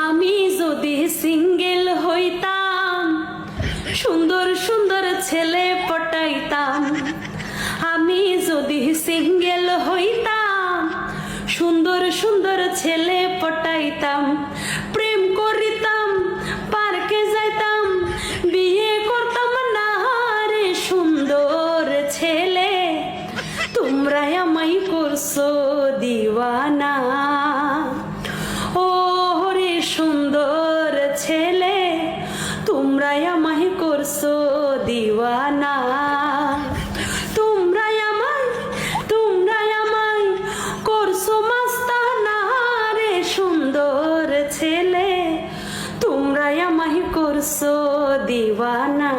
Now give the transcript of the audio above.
আমি যদি সিঙ্গেল হইতাম সুন্দর সুন্দর ছেলে পটাইতাম। আমি যদি সিঙ্গেল হইতাম সুন্দর সুন্দর ছেলে পটাইতাম। প্রেম করিতাম, পার্কে যাইতাম, বিয়ে করতাম না রে সুন্দর ছেলে। তোমরা আমায় করছো দিওয়ানা, ও রে সুন্দর ছেলে, তোমরা আমায় করছো দিওয়ানা। তোমরা আমায় করছো মাস্তানা রে সুন্দর ছেলে, তোমরা আমায় করছো দিওয়ানা।